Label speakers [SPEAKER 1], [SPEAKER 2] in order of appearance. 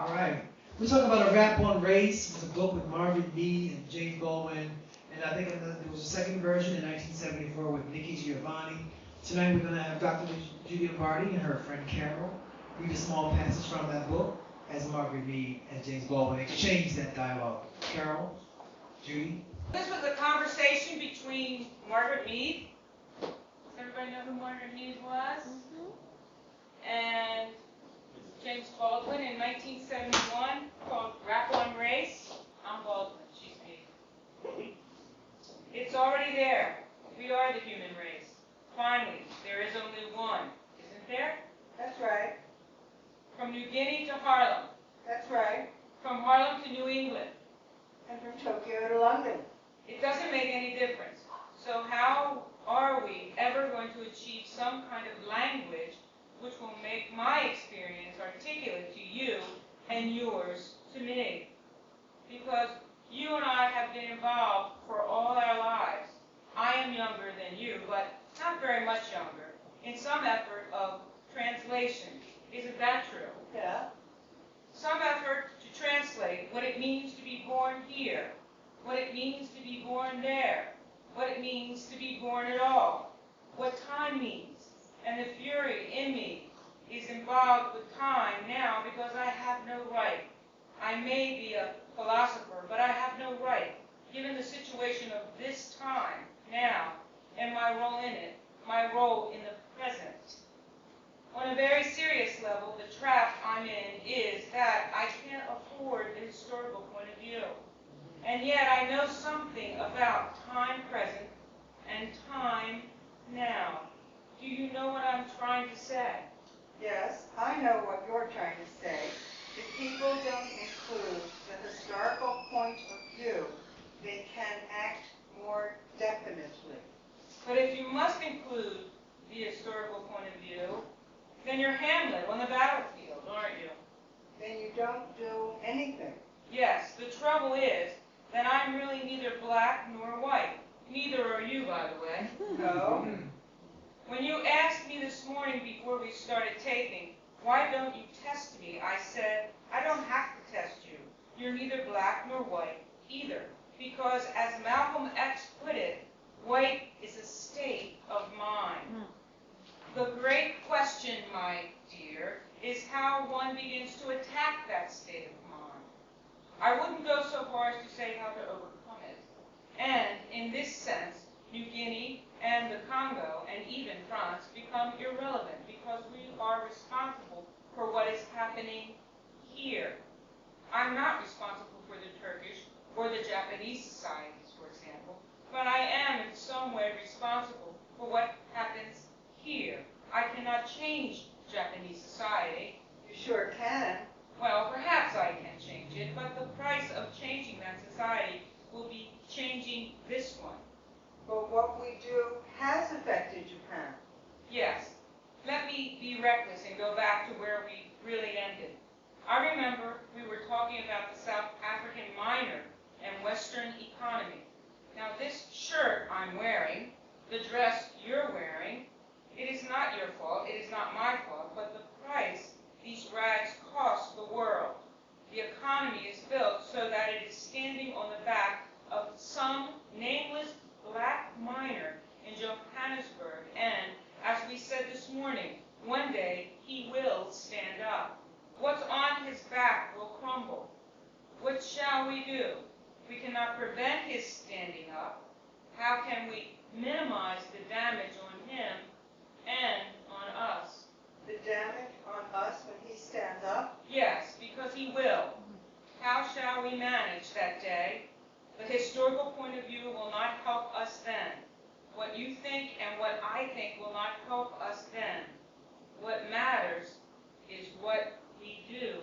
[SPEAKER 1] All right. We're talking about A Rap on Race. It's a book with Margaret, Mead, and James Baldwin. And I think there was a second version in 1974 with Nikki Giovanni. Tonight we're going to have Dr. Judy Lombardi and her friend Carol read a small passage from that book as Margaret, Mead, and James Baldwin exchange that dialogue. Carol, Judy.
[SPEAKER 2] This was a conversation between Margaret Mead. Does everybody know who Margaret Mead was? And James Baldwin in 1971 called Rap on Race. I'm Baldwin, she's Mead. It's already there. We are the human race. Finally, there is only one, isn't there?
[SPEAKER 3] That's right.
[SPEAKER 2] From New Guinea to Harlem.
[SPEAKER 3] That's right.
[SPEAKER 2] From Harlem to New England.
[SPEAKER 3] And from Tokyo to London.
[SPEAKER 2] It doesn't make any difference. So how are we ever going to achieve some kind of language which will make my experience articulate to you and yours to me? Because you and I have been involved for all our lives. I am younger than you, but not very much younger, in some effort of translation. Isn't that true?
[SPEAKER 3] Yeah.
[SPEAKER 2] Some effort to translate what it means to be born here, what it means to be born there, what it means to be born at all, what time means. And the fury in me is involved with time now because I have no right. I may be a philosopher, but I have no right, given the situation of this time now and my role in it, my role in the present. On a very serious level, the trap I'm in is that I can't afford the historical point of view. And yet I know something about time present and time now. Do you know what I'm trying to say?
[SPEAKER 3] Yes, I know what you're trying to say. If people don't include the historical point of view, they can act more definitely.
[SPEAKER 2] But if you must include the historical point of view, then you're Hamlet on the battlefield, aren't you?
[SPEAKER 3] Then you don't do anything.
[SPEAKER 2] Yes, the trouble is that I'm really neither black nor white. Neither are you, by the way.
[SPEAKER 3] No.
[SPEAKER 2] When you asked me this morning before we started taping, why don't you test me, I said, I don't have to test you. You're neither black nor white either. Because as Malcolm X put it, white is a state of mind. The great question, my dear, is how one begins to attack that state of mind. I wouldn't go so far as to say how to overcome it. And in this sense, New Guinea and the Congo and even France become irrelevant because we are responsible for what is happening here. I'm not responsible for the Turkish or the Japanese societies, for example, but I am in some way responsible for what happens here. I cannot change Japanese society.
[SPEAKER 3] You sure can.
[SPEAKER 2] Well, perhaps I can change it, but the price of changing that society will be changing this one.
[SPEAKER 3] But what we do has affected Japan.
[SPEAKER 2] Yes. Let me be reckless and go back to where we really ended. I remember we were talking about the South African miner and Western economy. Now this shirt I'm wearing, the dress you're wearing, it is not your fault, it is not my fault, but the price these rags cost the world. The economy is built so that it is standing on the back of some nameless black miner in Johannesburg, and, as we said this morning, one day he will stand up. What's on his back will crumble. What shall we do? We cannot prevent his standing up. How can we minimize the damage on him and on us?
[SPEAKER 3] The damage on us when he stands up?
[SPEAKER 2] Yes, because he will. How shall we manage that day? The historical point of view will not help us then. What you think and what I think will not help us then. What matters is what we do